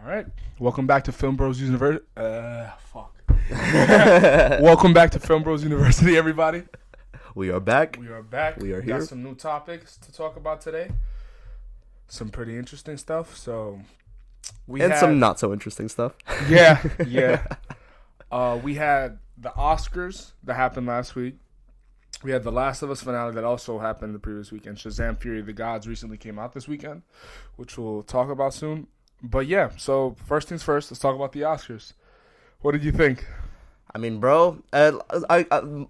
right. Welcome back to Film Bros University. Welcome back to Film Bros University, everybody. We are back. We are back. We are We here. got some new topics to talk about today. Some pretty interesting stuff. So some not so interesting stuff. Yeah. We had the Oscars that happened last week. We had the Last of Us finale that also happened the previous weekend. Shazam! Fury of the Gods recently came out this weekend, which we'll talk about soon. But yeah, so first things first, let's talk about the Oscars. What did you think? I mean, bro,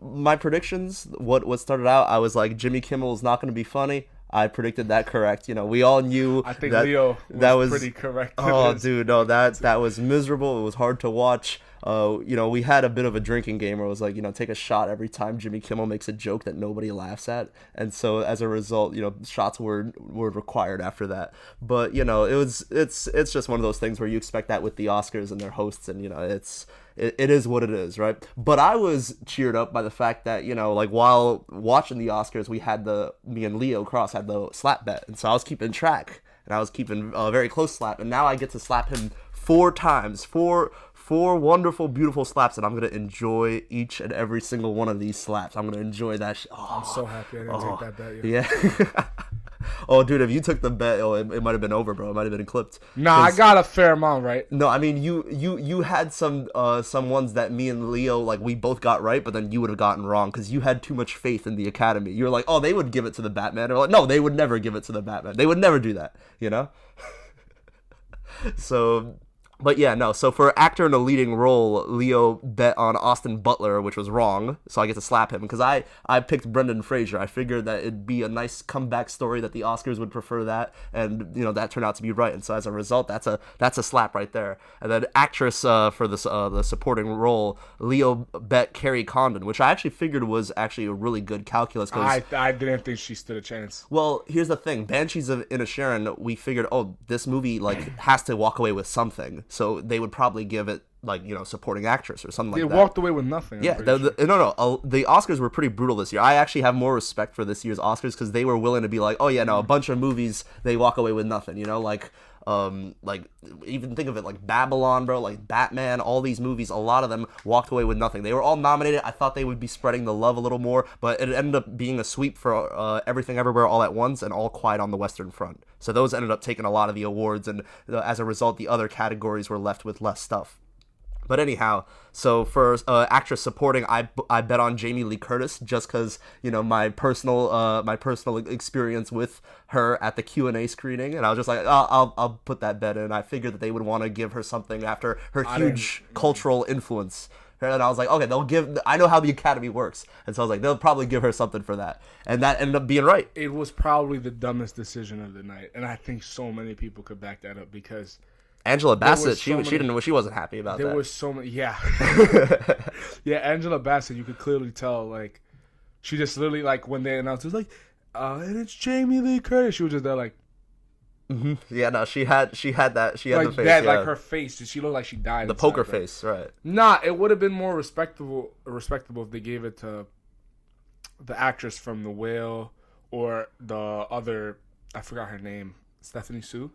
my predictions, what started out, I was like, Jimmy Kimmel is not going to be funny. I predicted that correct. You know, we all knew. I think that, Leo was pretty correct. Oh, dude, no, that was miserable. It was hard to watch. We had a bit of a drinking game where it was like, take a shot every time Jimmy Kimmel makes a joke that nobody laughs at. And so as a result, shots were required after that. But, it's just one of those things where you expect that with the Oscars and their hosts, and, it is what it is, right? But I was cheered up by the fact that, while watching the Oscars, me and Leo Cross had the slap bet. And so I was keeping track, and I was keeping a very close slap. And now I get to slap him 4 times, four wonderful, beautiful slaps, and I'm going to enjoy each and every single one of these slaps. I'm going to enjoy that. I'm so happy I didn't take that bet. Yeah. Oh, dude, if you took the bet, it might have been over, bro. It might have been clipped. Nah, I got a fair amount right. No, I mean, you had some ones that me and Leo, we both got right, but then you would have gotten wrong because you had too much faith in the Academy. You were like, oh, they would give it to the Batman. Or like, no, they would never give it to the Batman. They would never do that, So... But yeah, no, so for actor in a leading role, Leo bet on Austin Butler, which was wrong, so I get to slap him, because I picked Brendan Fraser. I figured that it'd be a nice comeback story, that the Oscars would prefer that, and, that turned out to be right, and so as a result, that's a slap right there. And then actress for the supporting role, Leo bet Carrie Condon, which I actually figured was actually a really good calculus. I didn't think she stood a chance. Well, here's the thing, Banshees of Inisherin, we figured, this movie, has to walk away with something. So they would probably give it, supporting actress or something like that. They walked away with nothing. Yeah, the Oscars were pretty brutal this year. I actually have more respect for this year's Oscars because they were willing to be like, oh yeah, no, a bunch of movies, they walk away with nothing, even think of it like Babylon, bro, like Batman, all these movies, a lot of them walked away with nothing. They were all nominated. I thought they would be spreading the love a little more, but it ended up being a sweep for Everything Everywhere All at Once and All Quiet on the Western Front. So those ended up taking a lot of the awards, and as a result, the other categories were left with less stuff. But anyhow, so for actress supporting, I bet on Jamie Lee Curtis just because my personal experience with her at the Q&A screening, and I was just like, I'll put that bet in. I figured that they would want to give her something after her huge cultural influence. And I was like, okay, I know how the Academy works, and so I was like, they'll probably give her something for that, and that ended up being right. It was probably the dumbest decision of the night, and I think so many people could back that up because. Angela Bassett, she wasn't happy about that. There was so many, yeah. Yeah, Angela Bassett, you could clearly tell, she just literally, when they announced, it was like, and it's Jamie Lee Curtis. She was just there, Mm-hmm. Yeah, no, she had that, she had the face, that, yeah. her face, she looked like she died. The poker face, right. Nah, it would have been more respectable if they gave it to the actress from The Whale or the other, I forgot her name, Stephanie Sue.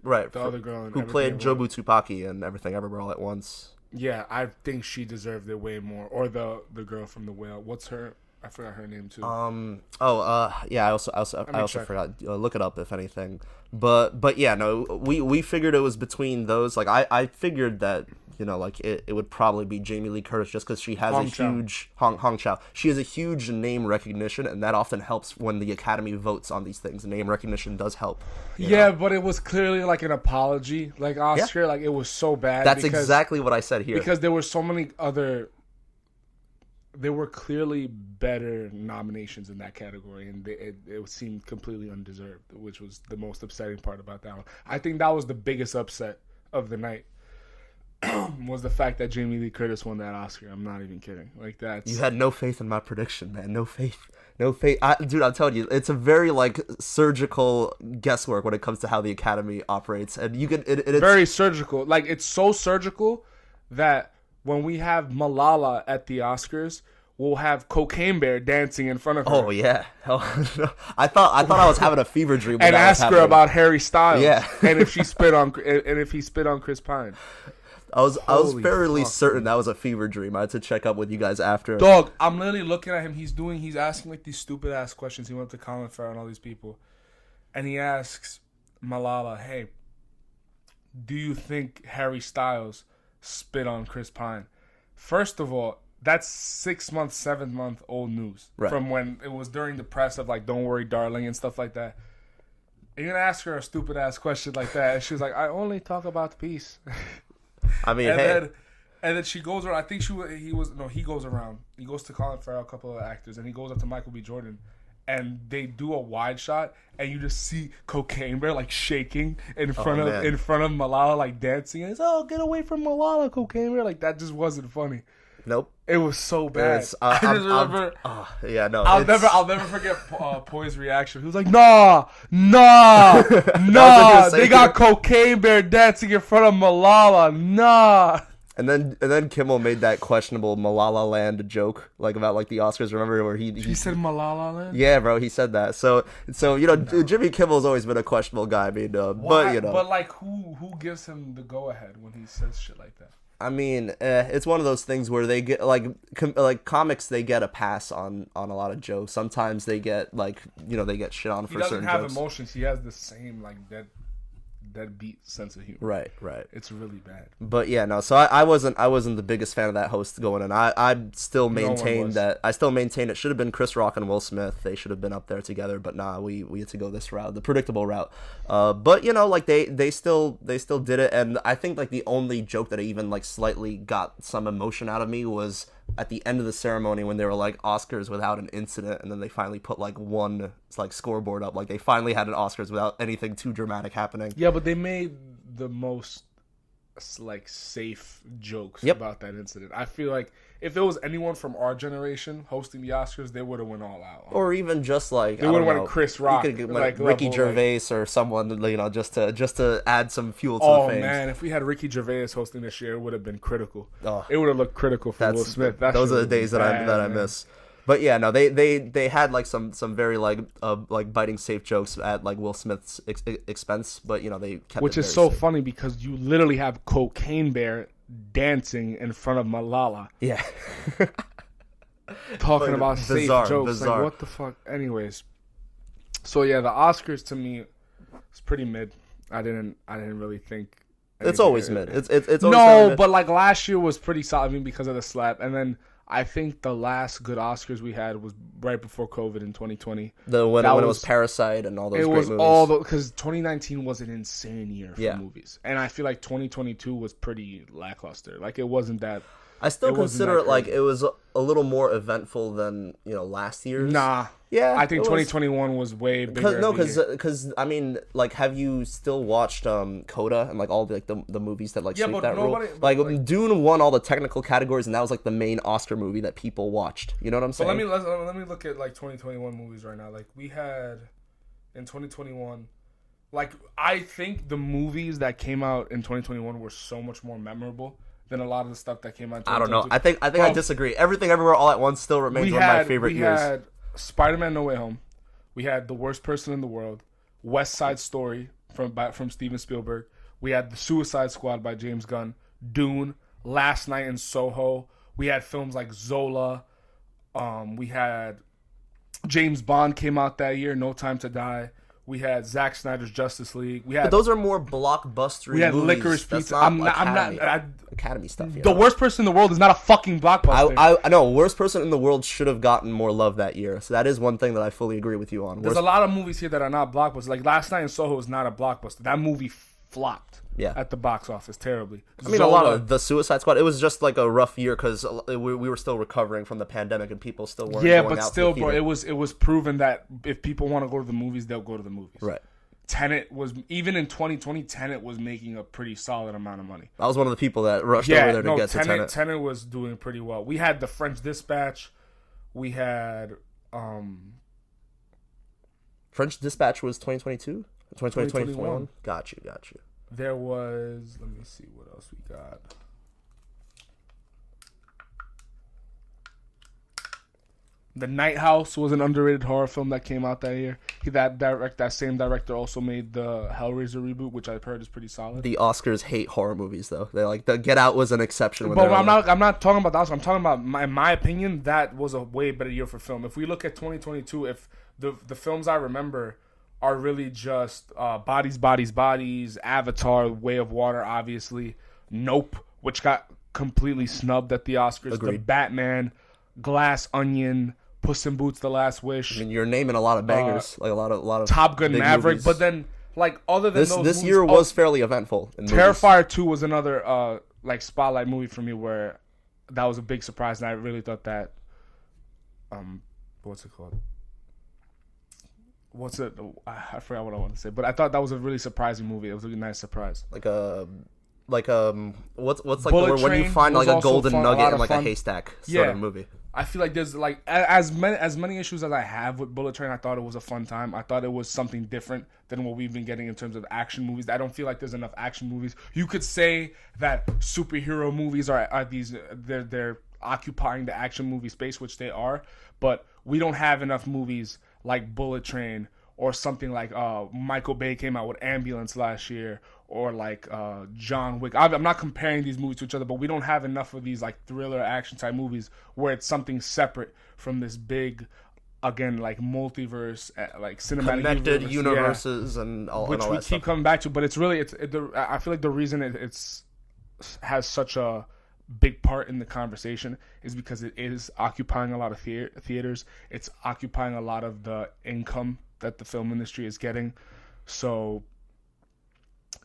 Right, the other girl who played Jobu Tupaki in Everything Everywhere All at Once. Yeah, I think she deserved it way more. Or the girl from The Whale. What's her? I forgot her name too. Yeah. I also forgot. Look it up if anything. But yeah, no. We figured it was between those. I figured that it would probably be Jamie Lee Curtis just because she has Hong Chow. She has a huge name recognition, and that often helps when the Academy votes on these things. Name recognition does help. Yeah, but it was clearly an apology, Oscar. Yeah. It was so bad. That's exactly what I said here. Because there were so many other. There were clearly better nominations in that category, and it seemed completely undeserved, which was the most upsetting part about that one. I think that was the biggest upset of the night. Was the fact that Jamie Lee Curtis won that Oscar. I'm not even kidding. You had no faith in my prediction, man. No faith. Dude, I'm telling you, it's a very surgical guesswork when it comes to how the Academy operates, and you can. It's very surgical. It's so surgical that when we have Malala at the Oscars, will have Cocaine Bear dancing in front of her. Oh yeah, I thought I was having a fever dream. And ask her about Harry Styles. Yeah, and if he spit on Chris Pine. I was fairly certain that was a fever dream. I had to check up with you guys after. Dog, I'm literally looking at him. He's asking like these stupid ass questions. He went to Colin Farrell and all these people, and he asks Malala, "Hey, do you think Harry Styles spit on Chris Pine?" First of all, that's 6 months, 7 month old news from when it was during the press of like "Don't Worry, Darling" and stuff like that. You're gonna ask her a stupid ass question like that, and she's like, "I only talk about peace." I mean, and then she goes around. I think he goes around. He goes to Colin Farrell, a couple of actors, and he goes up to Michael B. Jordan, and they do a wide shot, and you just see Cocaine Bear like shaking in front of Malala, like dancing. And it's get away from Malala, Cocaine Bear. Like that just wasn't funny. Nope. It was so bad. I just remember. I'll never forget Poi's reaction. He was like, "Nah. They got Cocaine Bear dancing in front of Malala. Nah." And then Kimmel made that questionable Malala Land joke, like about like the Oscars. Remember where he said Malala Land? Yeah, bro, he said that. So Jimmy Kimmel's always been a questionable guy. I mean, but like who gives him the go ahead when he says shit like that? I mean, it's one of those things where they get like comics, they get a pass on a lot of jokes. Sometimes they get they get shit on for certain jokes. He doesn't have emotions. He has the same like deadbeat sense of humor. Right. It's really bad. But yeah, no. So I wasn't the biggest fan of that host going in. I still maintain it should have been Chris Rock and Will Smith. They should have been up there together. But nah, we had to go this route, the predictable route. But like they still did it. And I think like the only joke that even like slightly got some emotion out of me was at the end of the ceremony when they were like Oscars without an incident, and then they finally put like one like scoreboard up, like they finally had an Oscars without anything too dramatic happening. Yeah, but they made the most like safe jokes about that incident. I feel like if it was anyone from our generation hosting the Oscars, they would have went all out. Or even just like they would have went Chris Rock, you could like Ricky Gervais or someone, just to add some fuel to the flames. Oh man, if we had Ricky Gervais hosting this year, it would have been critical. It would have looked critical for Will Smith. Those are the days that I miss. But yeah, no, they had like some very like biting safe jokes at like Will Smith's expense, but they kept which is so funny because you literally have Cocaine Bear dancing in front of Malala. Yeah. Talking about safe jokes. Like what the fuck? Anyways. So yeah, the Oscars to me is pretty mid. I didn't really think it's always mid. It's always no, but like last year was pretty solid. I mean, because of the slap, and then I think the last good Oscars we had was right before COVID in 2020. When it was Parasite and all those great movies. Because 2019 was an insane year for movies. And I feel like 2022 was pretty lackluster. Like, it wasn't that... I still consider it like it was a little more eventful than, last year's. Nah. Yeah. I think 2021 was way bigger. Because, I mean, like, have you still watched Coda and, like, all the movies that, like, shape that role? Like, Dune won all the technical categories, and that was, like, the main Oscar movie that people watched. You know what I'm saying? But let me look at, like, 2021 movies right now. Like, we had, in 2021... Like, I think the movies that came out in 2021 were so much more memorable than a lot of the stuff that came out in 2022. I don't know. I disagree. Everything Everywhere All at Once still remains one of my favorite years. We had Spider-Man No Way Home. We had The Worst Person in the World. West Side Story from Steven Spielberg. We had The Suicide Squad by James Gunn. Dune. Last Night in Soho. We had films like Zola. We had James Bond came out that year. No Time to Die. We had Zack Snyder's Justice League. But those are more blockbuster. We had movies. Licorice Pizza. Academy stuff. The Worst Person in the World is not a fucking blockbuster. I know. Worst Person in the World should have gotten more love that year. So that is one thing that I fully agree with you on. There's a lot of movies here that are not blockbusters. Like Last Night in Soho is not a blockbuster. That movie flopped. Yeah. At the box office terribly. I mean, a lot of The Suicide Squad. It was just like a rough year because we were still recovering from the pandemic and people still weren't. Yeah, going but out still, to the bro, theater. it was proven that if people want to go to the movies, they'll go to the movies. Right. Tenet was, even in 2020, Tenet was making a pretty solid amount of money. I was one of the people that rushed over there to get to Tenet. Tenet was doing pretty well. We had The French Dispatch. We had French Dispatch was 2022? 2021? Got you. There was, let me see what else we got. The Night House was an underrated horror film that came out that year. That same director also made the Hellraiser reboot, which I've heard is pretty solid. The Oscars hate horror movies, though. They like the Get Out was an exception. But I'm not talking about the Oscars. I'm talking about, in my opinion, that was a way better year for film. If we look at 2022, if the films I remember are really just Bodies, Bodies, Bodies, Avatar, Way of Water, obviously, Nope, which got completely snubbed at the Oscars, Agreed. The Batman, Glass Onion, Puss in Boots: The Last Wish. I mean, you're naming a lot of bangers, like a lot of Top Gun Maverick, movies. But then like other than those this movies, year was fairly eventful. In Terrifier 2 was another like spotlight movie for me where that was a big surprise, and I really thought that what's it called? I forgot what I want to say, but I thought that was a really surprising movie. It was a really nice surprise. What's like Bullet the word when you Train find like was a also golden fun, nugget in of like fun. a haystack sort of movie. I feel like there's like as many issues as I have with Bullet Train. I thought it was a fun time. I thought it was something different than what we've been getting in terms of action movies. I don't feel like there's enough action movies. You could say that superhero movies are these they're occupying the action movie space, which they are, but we don't have enough movies like Bullet Train or something like Michael Bay came out with Ambulance last year, or like John Wick. I'm not comparing these movies to each other, but we don't have enough of these like thriller action type movies where it's something separate from this big, again, like multiverse, like cinematic Connected universes and all which and all we that keep stuff. coming back to. But it's really I feel like the reason it's has such a big part in the conversation is because it is occupying a lot of theaters. It's occupying a lot of the income that the film industry is getting. So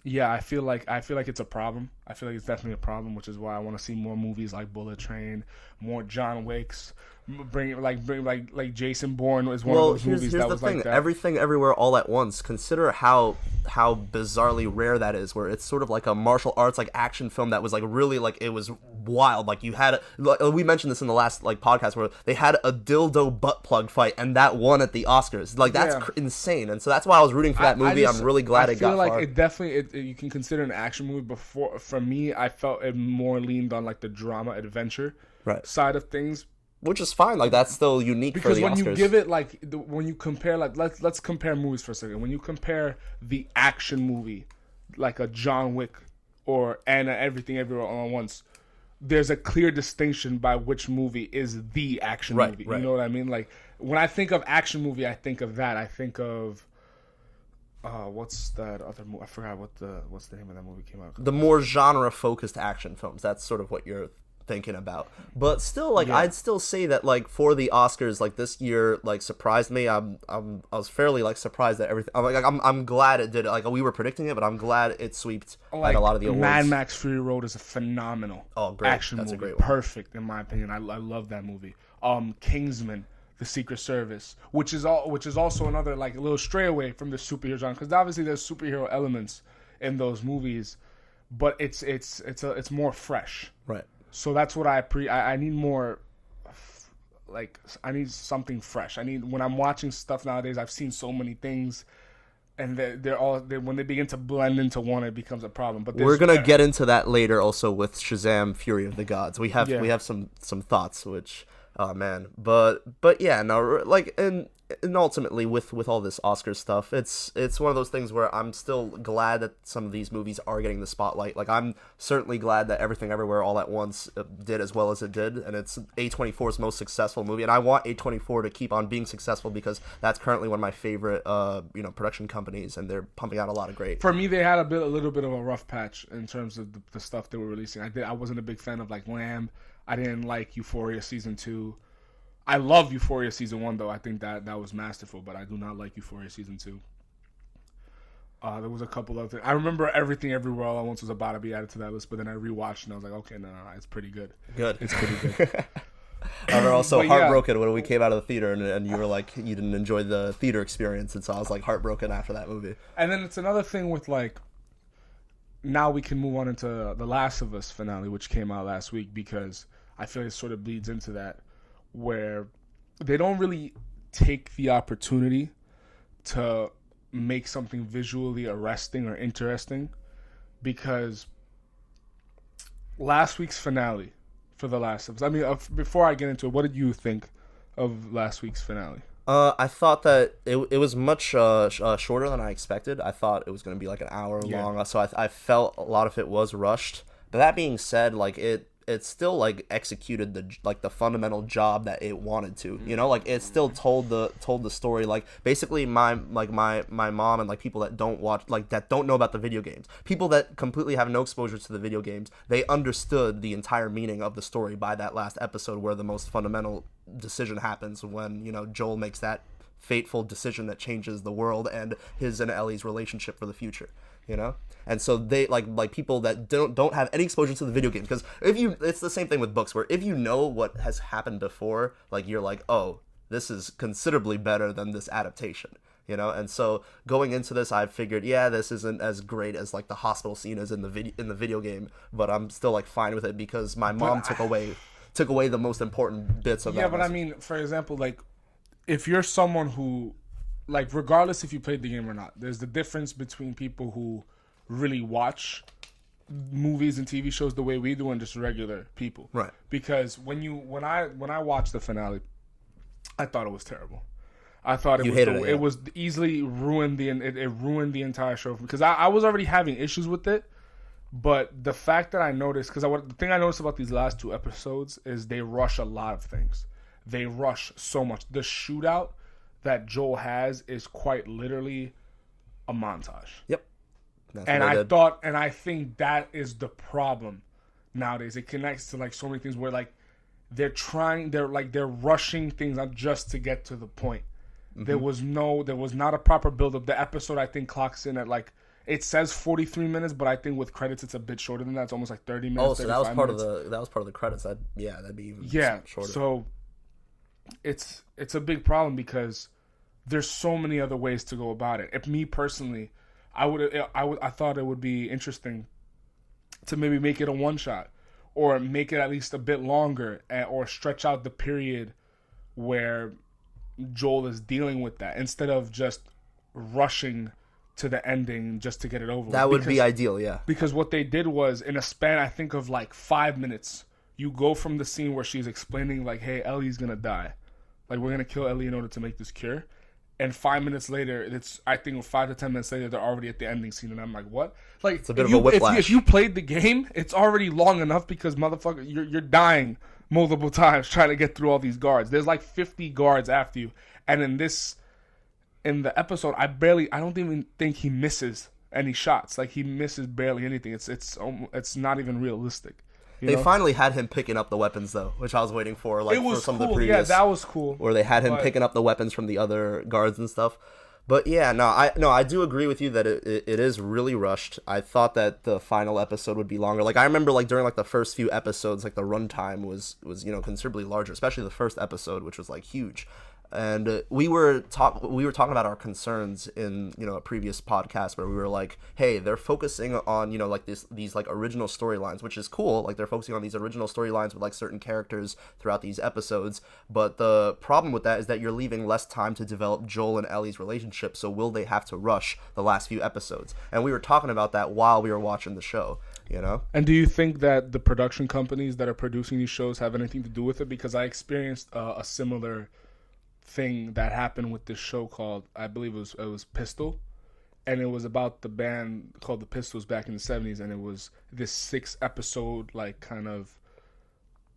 yeah, I feel like it's a problem. I feel like it's definitely a problem, which is why I want to see more movies like Bullet Train, more John Wicks. Bring like Jason Bourne is one of those movies that was like that. Everything Everywhere All at Once. Consider how bizarrely rare that is, where it's sort of like a martial arts like action film that was like really like it was wild. Like you had we mentioned this in the last like podcast where they had a dildo butt plug fight and that won at the Oscars. Like that's insane, and so that's why I was rooting for that movie. I'm really glad it got far. I feel like it definitely you can consider an action movie. Before, for me, I felt it more leaned on like the drama adventure side of things. Which is fine, like that's still unique for the Oscars. Because when you give it like when you compare like let's compare movies for a second. When you compare the action movie, like a John Wick or Everything Everywhere All at Once, there's a clear distinction by which movie is the action movie. You know what I mean? Like when I think of action movie, I think of that. I think of what's that other movie? I forgot what's the name of that movie came out. The more genre focused action films. That's sort of what you're thinking about, but still, like I'd still say that like for the Oscars, like this year, like surprised me. I was fairly like surprised that everything. I'm glad it did it. Like we were predicting it, but I'm glad it swept like a lot of the awards. Mad Max Fury Road is a phenomenal action movie. A great one. Perfect in my opinion. I love that movie. Kingsman, The Secret Service, which is also another like a little stray away from the superhero genre, because obviously there's superhero elements in those movies, but it's more fresh. Right. So that's what I need more, like I need something fresh. When I'm watching stuff nowadays, I've seen so many things, and when they begin to blend into one, it becomes a problem. But we're gonna get into that later, also with Shazam: Fury of the Gods. We have some thoughts, which man, but yeah, no, like and ultimately with all this Oscar stuff, it's one of those things where I'm still glad that some of these movies are getting the spotlight. Like I'm certainly glad that Everything Everywhere All at Once did as well as it did, and it's A24's most successful movie, and I want A24 to keep on being successful because that's currently one of my favorite production companies, and they're pumping out a lot of great. For me, they had a little bit of a rough patch in terms of the stuff they were releasing. I wasn't a big fan of like Lamb. I didn't like Euphoria season 2. I love Euphoria season 1 though. I think that was masterful, but I do not like Euphoria season 2. There was a couple of things. I remember Everything Everywhere All at Once was about to be added to that list, but then I rewatched and I was like, okay, no, it's pretty good. It's pretty good. I was also heartbroken when we came out of the theater and you were like, you didn't enjoy the theater experience, and so I was like heartbroken after that movie. And then it's another thing with like, now we can move on into The Last of Us finale, which came out last week, because I feel it sort of bleeds into that, where they don't really take the opportunity to make something visually arresting or interesting, because last week's finale for The Last of Us, I mean, before I get into it, what did you think of last week's finale? I thought that it was much shorter than I expected. I thought it was going to be like an hour long, so I felt a lot of it was rushed. But that being said, like it still like executed the fundamental job that it wanted to. You know, like it still told the story. Like basically my mom and like people that don't watch, like that don't know about the video games, people that completely have no exposure to the video games, they understood the entire meaning of the story by that last episode where the most fundamental decision happens when, you know, Joel makes that fateful decision that changes the world and his and Ellie's relationship for the future, you know? And so they like people that don't have any exposure to the video games, because it's the same thing with books, where if you know what has happened before, like you're like, oh, this is considerably better than this adaptation, you know? And so going into this, I figured, yeah, this isn't as great as like the hospital scene is in the video game, but I'm still like fine with it because my mom took away the most important bits of that. Yeah, but message. I mean, for example, like if you're someone who, like, regardless if you played the game or not, there's the difference between people who really watch movies and TV shows the way we do and just regular people. Right. Because when I watched the finale, I thought it was terrible. I thought it was easily ruined it ruined the entire show because I was already having issues with it. But the fact that I noticed, because the thing I noticed about these last 2 episodes is they rush a lot of things. They rush so much. The shootout that Joel has is quite literally a montage. Yep. And I think that is the problem nowadays. It connects to like so many things where like they're rushing things out just to get to the point. Mm-hmm. There was not a proper build up. The episode I think clocks in at like, it says 43 minutes, but I think with credits it's a bit shorter than that. It's almost like 30 minutes. Oh, so that was part of the credits. That'd be even shorter. So it's a big problem because there's so many other ways to go about it. If me personally, I thought it would be interesting to maybe make it a one shot or make it at least a bit longer or stretch out the period where Joel is dealing with that instead of just rushing to the ending just to get it over. That would be ideal, yeah. Because what they did was in a span, I think, of like 5 minutes, you go from the scene where she's explaining like, hey, Ellie's going to die. Like, we're going to kill Ellie in order to make this cure. And 5 minutes later, I think 5 to 10 minutes later, they're already at the ending scene. And I'm like, what? Like, it's a bit of a whiplash. If you played the game, it's already long enough because, motherfucker, you're dying multiple times trying to get through all these guards. There's like 50 guards after you. And in the episode, I don't even think he misses any shots. Like, he misses barely anything. It's not even realistic. They finally had him picking up the weapons, though, which I was waiting for. Like, for some of the previous, yeah, that was cool. Where they had him picking up the weapons from the other guards and stuff. But yeah, I do agree with you that it is really rushed. I thought that the final episode would be longer. Like, I remember like during like the first few episodes, like the runtime was considerably larger, especially the first episode, which was like huge. And we were talking about our concerns in a previous podcast where we were like, hey, they're focusing on like these like original storylines, which is cool. Like, they're focusing on these original storylines with like certain characters throughout these episodes. But the problem with that is that you're leaving less time to develop Joel and Ellie's relationship. So will they have to rush the last few episodes? And we were talking about that while we were watching the show. And do you think that the production companies that are producing these shows have anything to do with it? Because I experienced a similar thing that happened with this show called, I believe it was Pistol, and it was about the band called the Pistols back in the 70s, and it was this 6-episode like kind of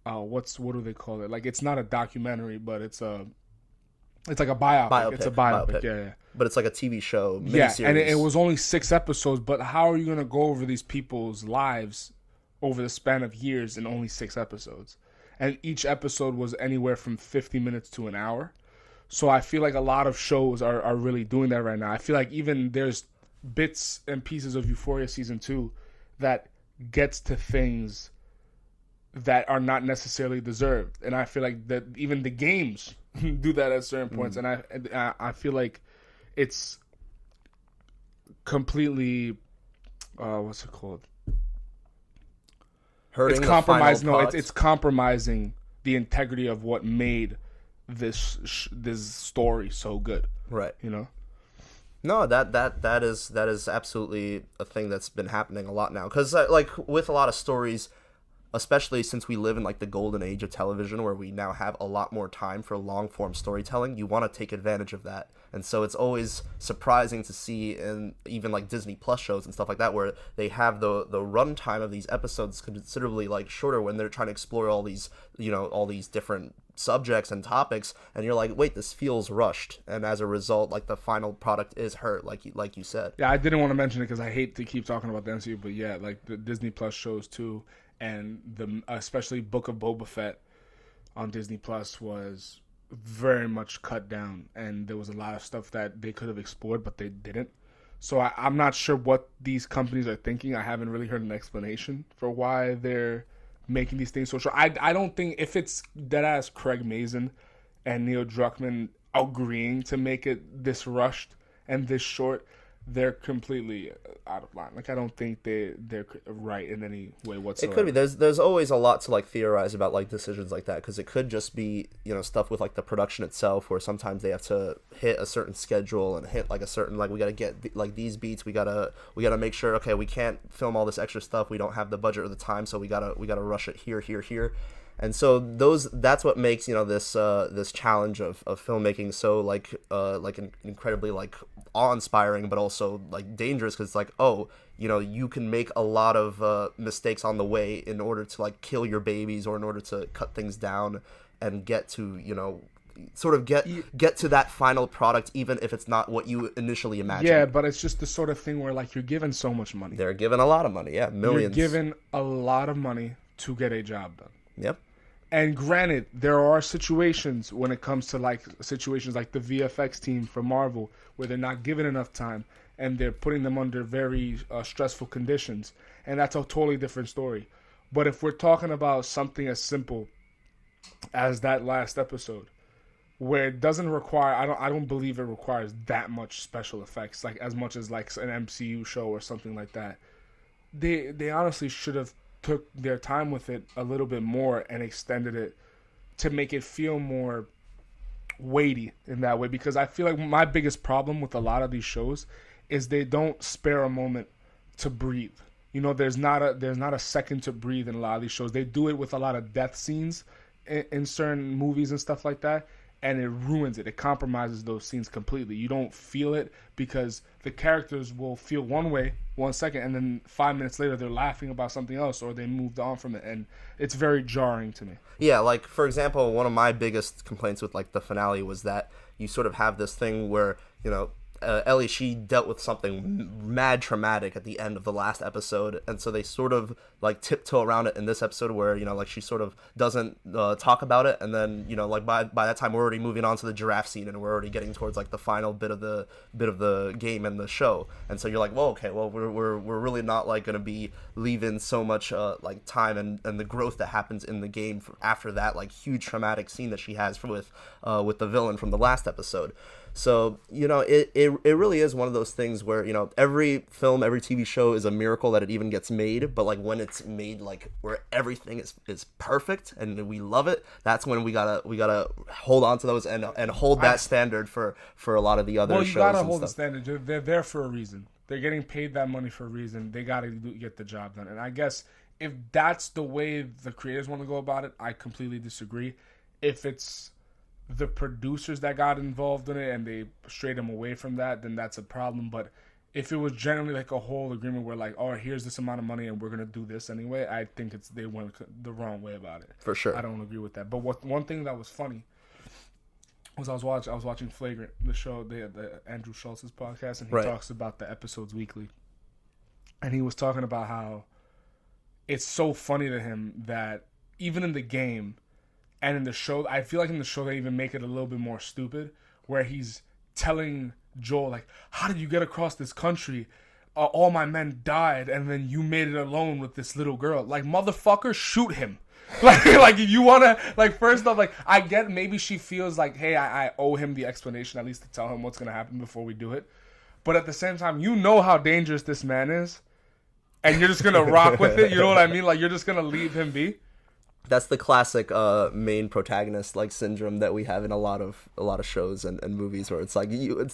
what do they call it? Like, it's not a documentary, but it's like a biopic. It's a biopic. Yeah. But it's like a TV show miniseries. Yeah, and it was only 6 episodes, but how are you going to go over these people's lives over the span of years in only 6 episodes? And each episode was anywhere from 50 minutes to an hour. So I feel like a lot of shows are really doing that right now. I feel like even there's bits and pieces of Euphoria Season 2 that gets to things that are not necessarily deserved. And I feel like that even the games do that at certain points. And I feel like it's completely, what's it called? Hurting it's compromising. It's compromising the integrity of what made this story so good, right? No, that is absolutely a thing that's been happening a lot now, because like with a lot of stories, especially since we live in like the golden age of television where we now have a lot more time for long form storytelling, you want to take advantage of that. And so it's always surprising to see in even like Disney Plus shows and stuff like that where they have the runtime of these episodes considerably like shorter when they're trying to explore all these, you know, all these different subjects and topics, and you're like, wait, this feels rushed, and as a result, like the final product is hurt, like you said. Yeah, I didn't want to mention it because I hate to keep talking about the MCU, but yeah, like the Disney Plus shows too, and the especially Book of Boba Fett on Disney Plus was very much cut down, and there was a lot of stuff that they could have explored, but they didn't. So I'm not sure what these companies are thinking. I haven't really heard an explanation for why they're making these things so short. I don't think if it's deadass Craig Mazin and Neil Druckmann agreeing to make it this rushed and this short, they're completely out of line. Like, I don't think they're right in any way whatsoever. It could be. There's always a lot to like theorize about like decisions like that, because it could just be, you know, stuff with like the production itself, where sometimes they have to hit a certain schedule and hit like a certain, like, we got to get like these beats, we gotta make sure, okay, we can't film all this extra stuff, we don't have the budget or the time, so we gotta rush it here. And so that's what makes, you know, this challenge of filmmaking so like incredibly like awe-inspiring, but also like dangerous, because it's like, oh, you know, you can make a lot of mistakes on the way in order to like kill your babies, or in order to cut things down and get to, you know, sort of get to that final product, even if it's not what you initially imagined. Yeah, but it's just the sort of thing where like you're given so much money. They're given a lot of money, yeah, millions. You're given a lot of money to get a job done. Yep. And granted, there are situations when it comes to like situations like the VFX team for Marvel where they're not given enough time and they're putting them under very stressful conditions, and that's a totally different story. But if we're talking about something as simple as that last episode, where it doesn't require, I don't believe it requires that much special effects, like as much as like an MCU show or something like that. They honestly should have took their time with it a little bit more and extended it to make it feel more weighty in that way, because I feel like my biggest problem with a lot of these shows is they don't spare a moment to breathe. You know, there's not a second to breathe in a lot of these shows. They do it with a lot of death scenes in certain movies and stuff like that, and it ruins it. It compromises those scenes completely. You don't feel it because the characters will feel one way 1 second, and then 5 minutes later they're laughing about something else, or they moved on from it, and it's very jarring to me. Yeah, like, for example, one of my biggest complaints with like the finale was that you sort of have this thing where, you know, Ellie, she dealt with something mad traumatic at the end of the last episode, and so they sort of like tiptoe around it in this episode where, you know, like she sort of doesn't talk about it, and then, you know, like by that time we're already moving on to the giraffe scene, and we're already getting towards like the final bit of the game and the show, and so you're like, well, okay, well, we're really not like going to be leaving so much like time and the growth that happens in the game after that like huge traumatic scene that she has with the villain from the last episode. So, you know, it really is one of those things where, you know, every film, every TV show is a miracle that it even gets made. But like when it's made like where everything is perfect and we love it, that's when we gotta hold on to those and hold that standard for a lot of the other shows. Well, you gotta hold the standard. They're there for a reason. They're getting paid that money for a reason. They gotta get the job done. And I guess if that's the way the creators want to go about it, I completely disagree. If it's the producers that got involved in it and they strayed them away from that, then that's a problem. But if it was generally like a whole agreement where like, oh, here's this amount of money and we're gonna do this anyway, I think they went the wrong way about it. For sure. I don't agree with that. But one thing that was funny was I was watching Flagrant, the show, the Andrew Schultz's podcast, and he talks about the episodes weekly. And he was talking about how it's so funny to him that even in the game and in the show, I feel like in the show they even make it a little bit more stupid, where he's telling Joel, like, how did you get across this country? All my men died, and then you made it alone with this little girl. Like, motherfucker, shoot him. like if you want to, like, first off, like, I get maybe she feels like, hey, I owe him the explanation, at least to tell him what's going to happen before we do it. But at the same time, you know how dangerous this man is, and you're just going to rock with it. You know what I mean? Like, you're just going to leave him be. That's the classic main protagonist like syndrome that we have in a lot of shows and movies, where it's like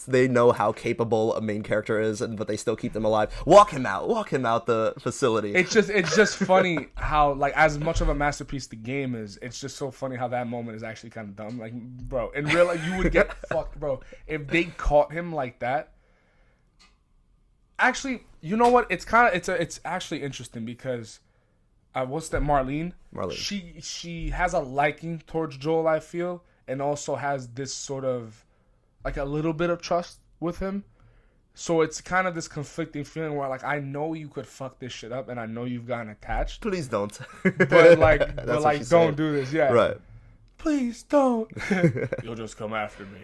they know how capable a main character is, but they still keep them alive. Walk him out the facility. It's just funny how, like, as much of a masterpiece the game is, it's just so funny how that moment is actually kind of dumb. Like, bro, in real life you would get fucked, bro, if they caught him like that. Actually, you know what? It's actually interesting because. What's that? Marlene. She has a liking towards Joel, I feel, and also has this sort of, like, a little bit of trust with him. So it's kind of this conflicting feeling where, like, I know you could fuck this shit up, and I know you've gotten attached. Please don't. But don't saying. do this. Yeah. Right. Please don't. You'll just come after me.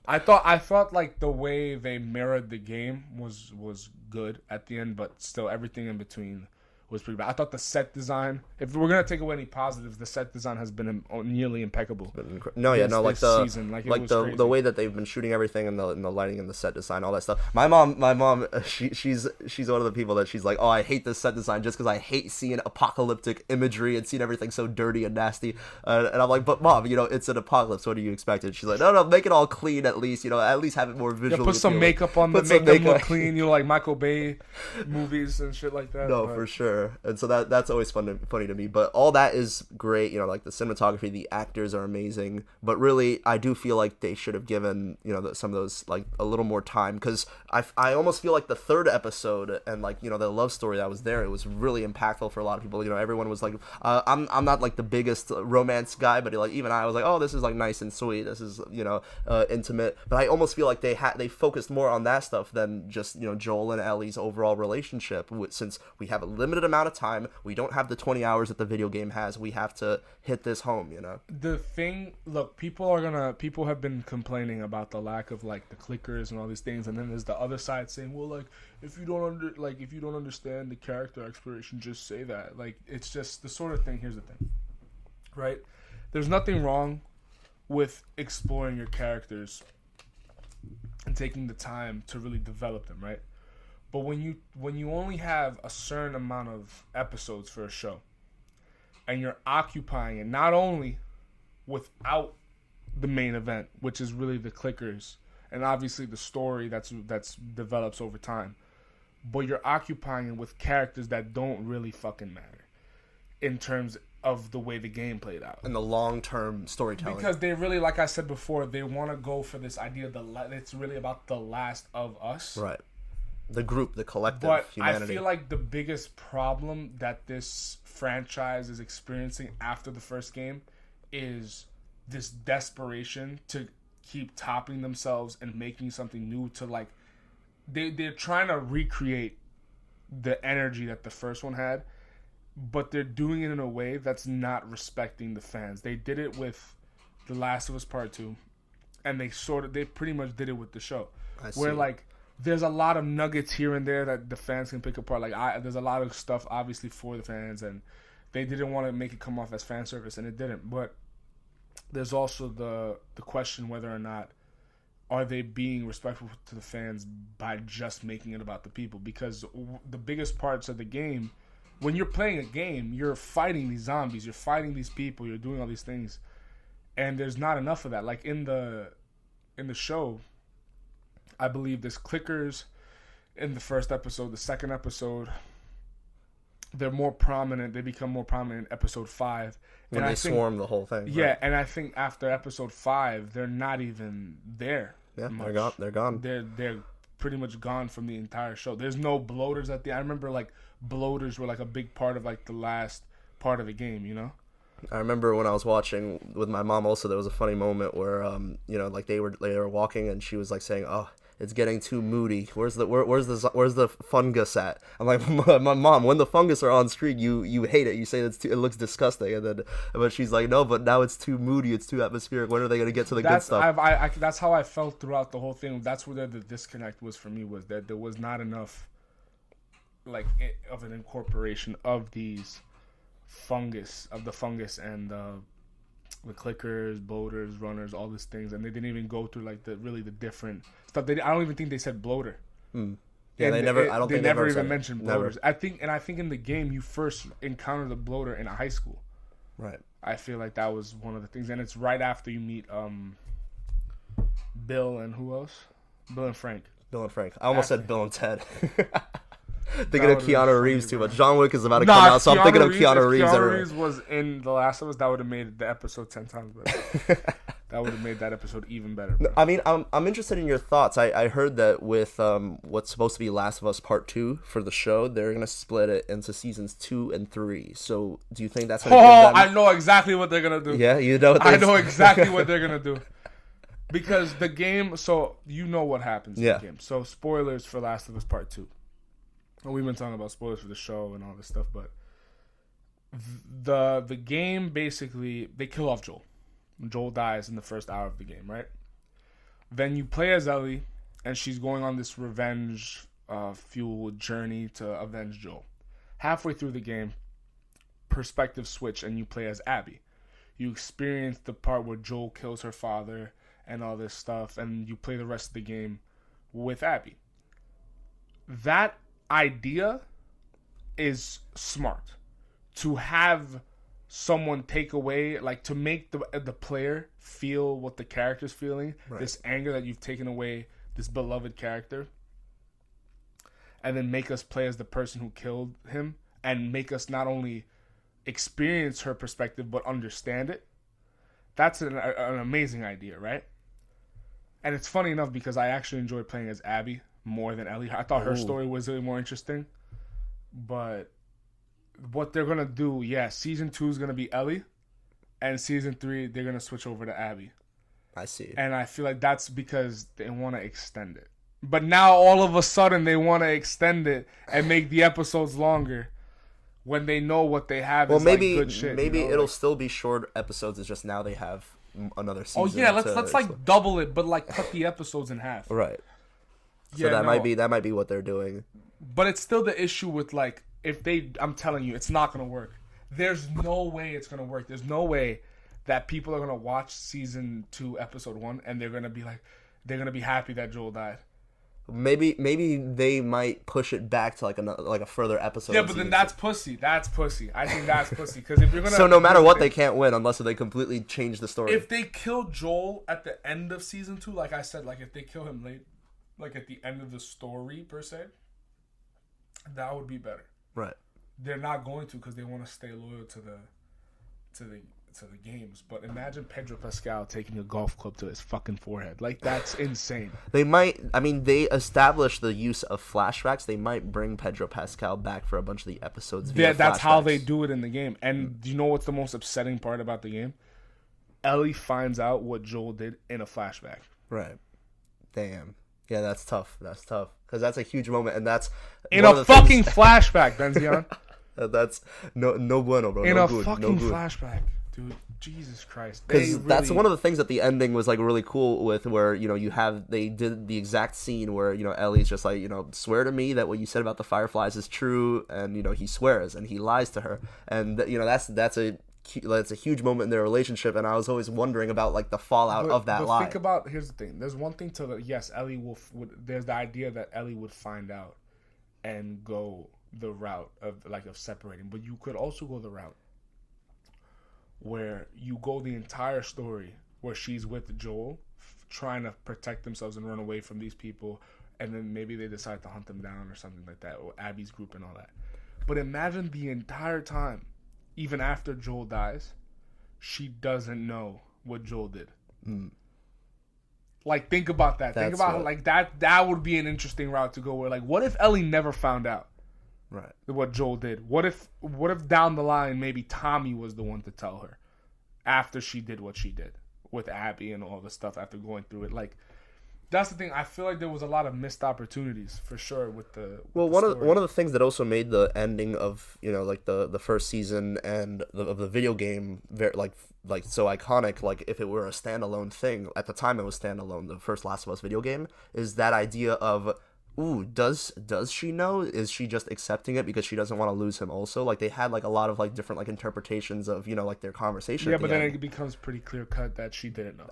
I thought like the way they mirrored the game was good at the end, but still everything in between was pretty bad. I thought the set design, if we're gonna take away any positives, the set design has been nearly impeccable. The way that they've been shooting everything and the lighting and the set design, all that stuff. My mom, she's one of the people that she's like, oh, I hate this set design just because I hate seeing apocalyptic imagery and seeing everything so dirty and nasty. And I'm like, but mom, it's an apocalypse. What do you expect? And she's like, no, make it all clean at least. At least have it more visually. Put some makeup on the make them look clean. Like Michael Bay movies and shit like that. No, for sure. And so that's always funny to me. But all that is great, like the cinematography, the actors are amazing. But really, I do feel like they should have given some of those like a little more time, because I almost feel like the third episode and like the love story that was there, it was really impactful for a lot of people. Everyone was like, I'm not like the biggest romance guy, but like even I was like, oh, this is like nice and sweet. This is intimate. But I almost feel like they focused more on that stuff than just Joel and Ellie's overall relationship. Since we have a limited amount of time, we don't have the 20 hours that the video game has. We have to hit this home. The thing, look, people have been complaining about the lack of like the clickers and all these things, and then there's the other side saying, well, like if you don't understand the character exploration, just say that. Like, it's just the sort of thing. Here's the thing, right? There's nothing wrong with exploring your characters and taking the time to really develop them, right? But when you only have a certain amount of episodes for a show, and you're occupying it not only without the main event, which is really the clickers, and obviously the story that's develops over time, but you're occupying it with characters that don't really fucking matter in terms of the way the game played out and the long-term storytelling. Because they really, like I said before, they want to go for this idea it's really about the last of us, right? The group, the collective, but humanity. I feel like the biggest problem that this franchise is experiencing after the first game is this desperation to keep topping themselves and making something new. To like, they're trying to recreate the energy that the first one had, but they're doing it in a way that's not respecting the fans. They did it with The Last of Us Part 2, and they pretty much did it with the show. Where like, there's a lot of nuggets here and there that the fans can pick apart. Like, there's a lot of stuff obviously for the fans, and they didn't want to make it come off as fan service, and it didn't. But there's also the question whether or not are they being respectful to the fans by just making it about the people. Because the biggest parts of the game, when you're playing a game, you're fighting these zombies, you're fighting these people, you're doing all these things, and there's not enough of that. Like in the show, I believe there's clickers in the first episode. The second episode, they're more prominent. They become more prominent in episode 5. When they swarm the whole thing. Yeah, right? And I think after episode 5, they're not even there. Yeah, much. They're gone. They're pretty much gone from the entire show. There's no bloaters at the. I remember like bloaters were like a big part of like the last part of the game. I remember when I was watching with my mom also, there was a funny moment where like they were walking and she was like saying, "Oh, it's getting too moody. Where's the fungus at?" I'm like, my mom, when the fungus are on screen, you hate it. You say it looks disgusting, but she's like, no, but now it's too moody. It's too atmospheric. When are they gonna get to the good stuff? That's how I felt throughout the whole thing. That's where the disconnect was for me, was that there was not enough of an incorporation of these fungus and the clickers, bloaters, runners, all these things, and they didn't even go through like the different stuff. I don't even think they said bloater. Yeah, they never. I don't they think never they even said mentioned bloaters. I think in the game you first encounter the bloater in a high school. Right. I feel like that was one of the things, and it's right after you meet Bill and who else? Bill and Frank. Bill and Frank. I almost said Bill and Ted. Thinking That of Keanu funny, Reeves too bro. much. John Wick is about to come out, so I'm thinking of Keanu Reeves. If Keanu everywhere. Reeves was in The Last of Us, that would have made the episode 10 times better. That would have made that episode even better. Bro. I mean, I'm interested in your thoughts. I heard that with what's supposed to be Last of Us Part 2 for the show, they're gonna split it into seasons 2 and 3. So, do you think that's gonna? Oh, I know exactly what they're gonna do. Yeah, you know. I know exactly what they're gonna do. Because the game, so you know what happens in the game. So spoilers for Last of Us Part 2. Well, we've been talking about spoilers for the show and all this stuff, but the game basically, they kill off Joel. Joel dies in the first hour of the game, right? Then you play as Ellie, and she's going on this revenge fueled journey to avenge Joel. Halfway through the game, perspective switch, and you play as Abby. You experience the part where Joel kills her father and all this stuff, and you play the rest of the game with Abby. That idea is smart. To have someone take away, like to make the player feel what the character's feeling, right. This anger that you've taken away, this beloved character, and then make us play as the person who killed him, and make us not only experience her perspective but understand it. That's an amazing idea, right? And it's funny enough because I actually enjoyed playing as Abby more than Ellie. I thought her story was really more interesting. But what they're going to do, season 2 is going to be Ellie. And season 3, they're going to switch over to Abby. I see. And I feel like that's because they want to extend it. But now all of a sudden they want to extend it and make the episodes longer when they know what they have is like good shit. Maybe it'll still be short episodes. It's just now they have another season. Oh yeah, let's like double it, but like cut the episodes in half. Right. So might be what they're doing. But it's still the issue with like I'm telling you, it's not gonna work. There's no way it's gonna work. There's no way that people are gonna watch season 2, episode 1, and they're gonna be happy that Joel died. Maybe they might push it back to like a further episode. Yeah, but then that's pussy. That's pussy. I think that's pussy because if you're gonna. So no matter what, they can't win unless they completely change the story. If they kill Joel at the end of season 2, like I said, like if they kill him late, like at the end of the story per se, that would be better. Right. They're not going to because they want to stay loyal to the games. But imagine Pedro Pascal taking a golf club to his fucking forehead. Like, that's insane. They established the use of flashbacks. They might bring Pedro Pascal back for a bunch of the episodes via that's flashbacks. how they do it in the game. And do you know what's the most upsetting part about the game? Ellie finds out what Joel did in a flashback. Right. Damn. Yeah, that's tough. Because that's a huge moment, and that's... In a fucking flashback, Benzion. That's no bueno, bro. In no a good, fucking no good. flashback, dude. Jesus Christ. Because that's one of the things that the ending was like really cool with, where they did the exact scene where Ellie's just like swear to me that what you said about the Fireflies is true, and he swears and he lies to her, and that's a huge moment in their relationship, and I was always wondering about like the fallout of that lie. Think about, here's the thing. There's one thing to Ellie would. There's the idea that Ellie would find out and go the route of separating, but you could also go the route where you go the entire story where she's with Joel trying to protect themselves and run away from these people, and then maybe they decide to hunt them down or something like that, or Abby's group and all that. But imagine the entire time, even after Joel dies, she doesn't know what Joel did. Like, think about that. Think about how, like, that would be an interesting route to go, where like, what if Ellie never found out right what Joel did? What if down the line maybe Tommy was the one to tell her after she did what she did with Abby and all the stuff after going through it? Like, that's the thing. I feel like there was a lot of missed opportunities for sure with the one of the things that also made the ending of like the first season and of the video game very like so iconic. Like, if it were a standalone thing at the time, it was standalone. The first Last of Us video game is that idea of, does she know? Is she just accepting it because she doesn't want to lose him also? Like, they had like a lot of like different like interpretations of like their conversation. Yeah, but then it becomes pretty clear cut that she didn't know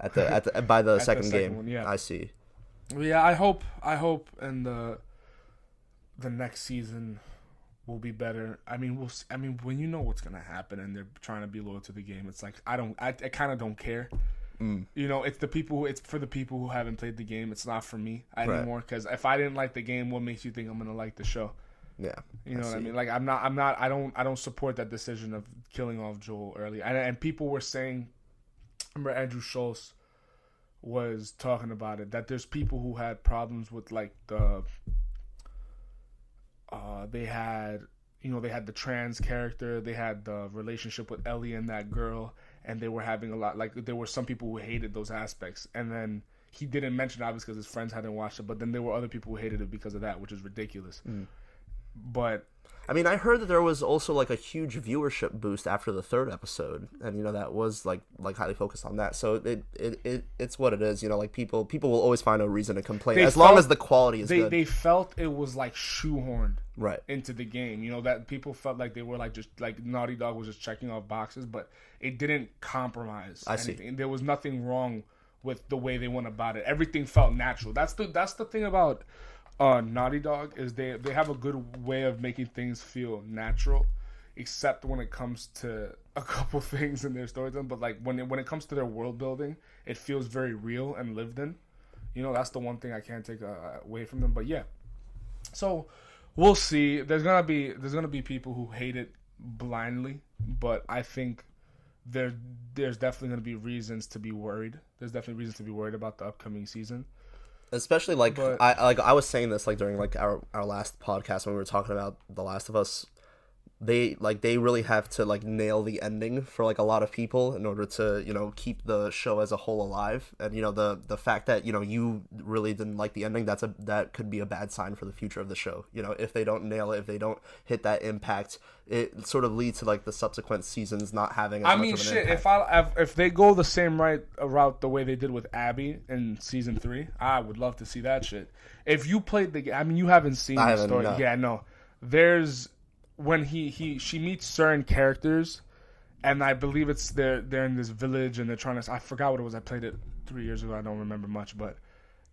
by the second game. One, yeah. I see. Yeah, I hope and the next season will be better. I mean, when you know what's gonna happen and they're trying to be loyal to the game, it's like I kind of don't care. You know, it's for the people who haven't played the game. It's not for me anymore. Because if I didn't like the game, what makes you think I'm gonna like the show? Yeah, you know what I mean. Like I don't support that decision of killing off Joel early. And people were saying, I remember Andrew Schultz was talking about it, that there's people who had problems with like they had the trans character, they had the relationship with Ellie and that girl, and they were having a lot, like there were some people who hated those aspects, and then he didn't mention it obviously because his friends hadn't watched it, but then there were other people who hated it because of that, which is ridiculous. But I mean, I heard that there was also like a huge viewership boost after the third episode, and that was like highly focused on that. So it's what it is. Like people will always find a reason to complain as long as the quality is good. They felt it was like shoehorned right into the game. That people felt like they were like just like Naughty Dog was just checking off boxes, but it didn't compromise anything. There was nothing wrong with the way they went about it. Everything felt natural. That's the thing about Naughty Dog, is they have a good way of making things feel natural, except when it comes to a couple things in their storytelling. But like when it comes to their world building, it feels very real and lived in. That's the one thing I can't take away from them. But yeah, so we'll see. There's gonna be people who hate it blindly, but I think there's definitely gonna be reasons to be worried. There's definitely reasons to be worried about the upcoming season. Especially I was saying this like during like our last podcast when we were talking about The Last of Us. They really have to like nail the ending for like a lot of people in order to keep the show as a whole alive. And the fact that you really didn't like the ending, that could be a bad sign for the future of the show. If they don't nail it, if they don't hit that impact, it sort of leads to like the subsequent seasons not having as much of an impact. If they go the same route the way they did with Abby in season 3, I would love to see that shit. If you played the game, you haven't seen the story. No. Yeah, no. There's when she meets certain characters, and I believe it's they're in this village and they're trying to. I forgot what it was. I played it 3 years ago. I don't remember much, but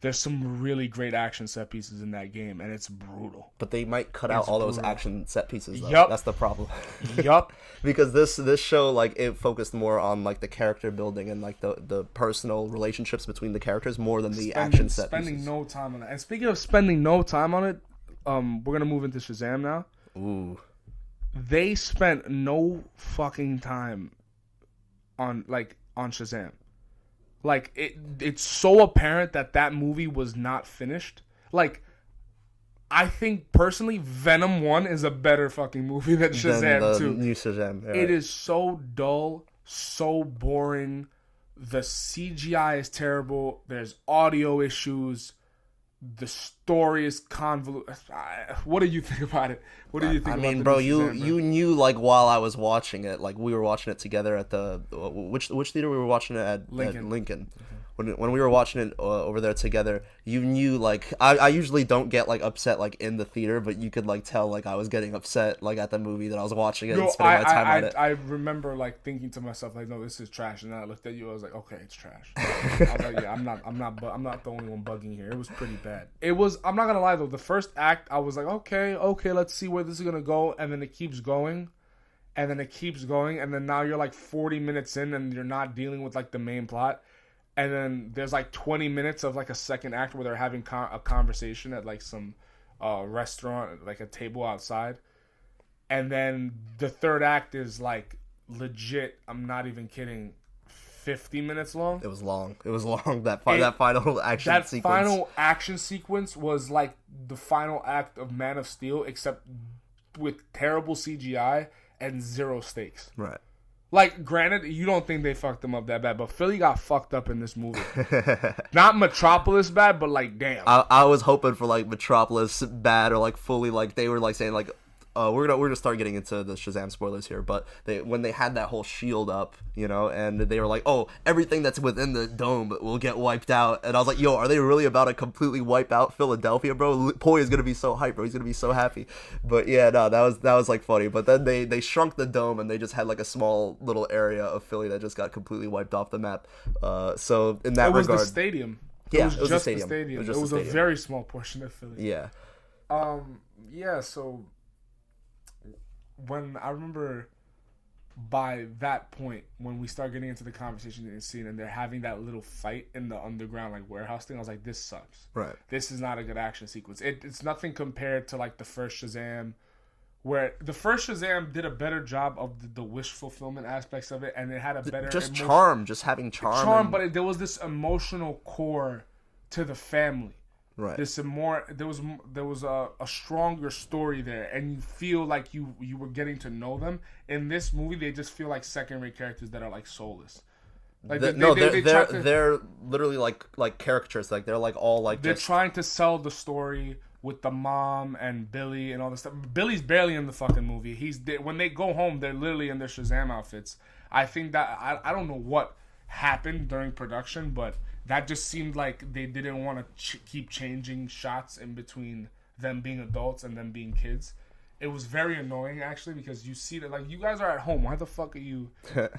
there's some really great action set pieces in that game, and it's brutal. But they might cut out all those action set pieces, though. Yep. That's the problem. Yup. Because this show, like, it focused more on, like, the character building and, like, the personal relationships between the characters more than the action set pieces. Spending no time on it. And speaking of spending no time on it, we're going to move into Shazam now. Ooh. They spent no fucking time on Shazam. Like, it's so apparent that movie was not finished. Like, I think, personally, Venom 1 is a better fucking movie than Shazam 2. New Shazam. Right. It is so dull, so boring. The CGI is terrible. There's audio issues. The story is convoluted. What do you think about it? What do you think about it? I mean, bro, you knew, like, while I was watching it, like, we were watching it together at the... Which theater we were watching it at? Lincoln. At Lincoln. When we were watching it over there together, you knew, like... I usually don't get, like, upset, like, in the theater, but you could, like, tell, like, I was getting upset, like, at the movie that I was watching it and spending my time on it. I remember, like, thinking to myself, like, no, this is trash. And then I looked at you, I was like, okay, it's trash. I was like, yeah, I'm not the only one bugging here. It was pretty bad. I'm not gonna lie, though. The first act, I was like, okay, let's see where this is gonna go. And then it keeps going. And then it keeps going. And then now you're, like, 40 minutes in and you're not dealing with, like, the main plot. And then there's like 20 minutes of like a second act where they're having a conversation at like some restaurant, like a table outside. And then the third act is like legit, I'm not even kidding, 50 minutes long. It was long. That final action sequence. That final action sequence was like the final act of Man of Steel, except with terrible CGI and zero stakes. Right. Like, granted, you don't think they fucked them up that bad, but Philly got fucked up in this movie. Not Metropolis bad, but, like, damn. I was hoping for, like, Metropolis bad, or, like, fully, like, they were, like, saying, like, we're gonna start getting into the Shazam spoilers here, but when they had that whole shield up, and they were like, oh, everything that's within the dome will get wiped out, and I was like, yo, are they really about to completely wipe out Philadelphia, bro? Poi is gonna be so hyped, bro. He's gonna be so happy. But yeah, no, that was like funny. But then they shrunk the dome and they just had like a small little area of Philly that just got completely wiped off the map. So in that regard, it was the stadium. Yeah, it was just the stadium. It was a very small portion of Philly. Yeah. Yeah. So when I remember by that point when we start getting into the conversation and scene and they're having that little fight in the underground like warehouse thing, I was like, this sucks. Right. This is not a good action sequence. It's nothing compared to like the first Shazam, where the first Shazam did a better job of the wish fulfillment aspects of it, and it had a better just having charm. But there was this emotional core to the family. Right. There was a stronger story there, and you feel like you were getting to know them. In this movie, they just feel like second-rate characters that are like soulless. Like they're literally like caricatures. Like they're like all like they're trying to sell the story with the mom and Billy and all this stuff. Billy's barely in the fucking movie. When they go home, they're literally in their Shazam outfits. I think that I don't know what happened during production, but that just seemed like they didn't want to keep changing shots in between them being adults and them being kids. It was very annoying, actually, because you see that, like, you guys are at home. Why the fuck are you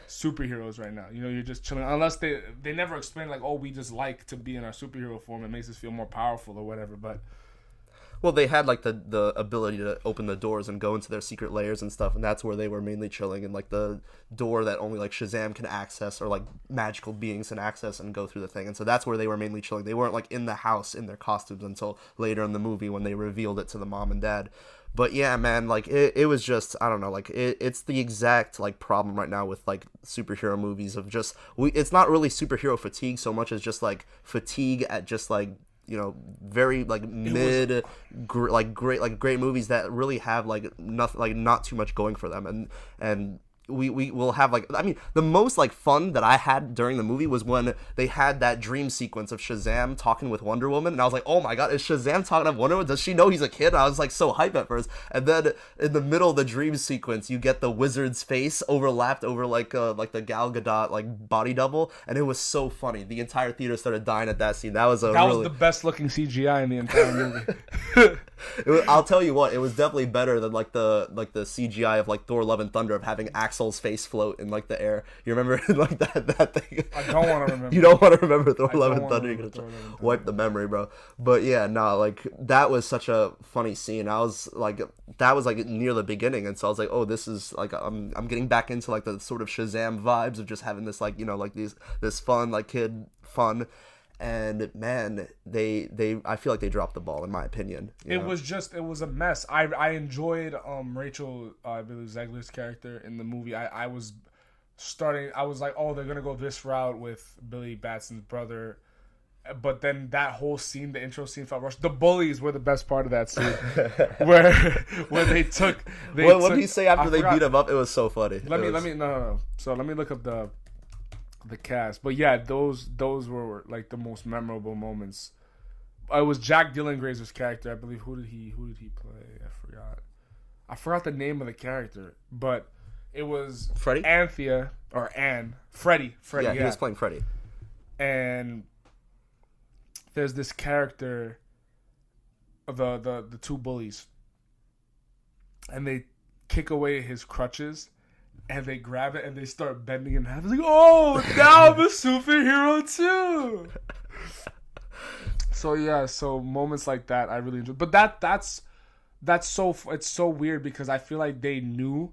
superheroes right now? You know, you're just chilling. Unless they never explain, like, oh, we just like to be in our superhero form. It makes us feel more powerful or whatever, but... Well, they had, like, the ability to open the doors and go into their secret layers and stuff, and that's where they were mainly chilling, and, like, the door that only, like, Shazam can access, or, like, magical beings can access and go through the thing, and so that's where they were mainly chilling. They weren't, like, in the house in their costumes until later in the movie when they revealed it to the mom and dad. But, yeah, man, like, it was just, I don't know, like, it's the exact, like, problem right now with, like, superhero movies of just, it's not really superhero fatigue so much as just, like, fatigue at just, like, you know, very like great movies that really have like nothing, like not too much going for them, and we will have like, I mean, the most like fun that I had during the movie was when they had that dream sequence of Shazam talking with Wonder Woman, and I was like, oh my god, is Shazam talking to Wonder Woman? Does she know he's a kid? And I was like so hyped at first, and then in the middle of the dream sequence you get the wizard's face overlapped over like the Gal Gadot like body double, and it was so funny. The entire theater started dying at that scene. That was the best looking CGI in the entire movie. I'll tell you what, it was definitely better than like the CGI of like Thor: Love and Thunder of having Axel's face float in like the air. You remember like that thing? I don't want to remember. You don't want to remember Thor: Love and Thunder. You're gonna wipe the memory, bro. But yeah, no, like that was such a funny scene. I was like, that was like near the beginning, and so I was like, oh, this is like I'm getting back into like the sort of Shazam vibes of just having this like, you know, like this fun like kid fun. And man, they I feel like they dropped the ball in my opinion. It was a mess. I enjoyed Rachel I believe Zegler's character in the movie. I was like, oh, they're gonna go this route with Billy Batson's brother, but then that whole scene, the intro scene, felt rushed. The bullies were the best part of that scene, where they took. What did he say after they beat him up? It was so funny. Let me no. So let me look up the cast, but yeah, those were like the most memorable moments. It was Jack Dylan Grazer's character, I believe. Who did he play? I forgot the name of the character, but it was Freddy, Anthea or Anne, Freddy. Yeah, he was playing Freddy. And there's this character, the two bullies, and they kick away his crutches. And they grab it and they start bending in half. It's like, oh, now I'm a superhero too. So yeah, so moments like that I really enjoy. But that's it's so weird because I feel like they knew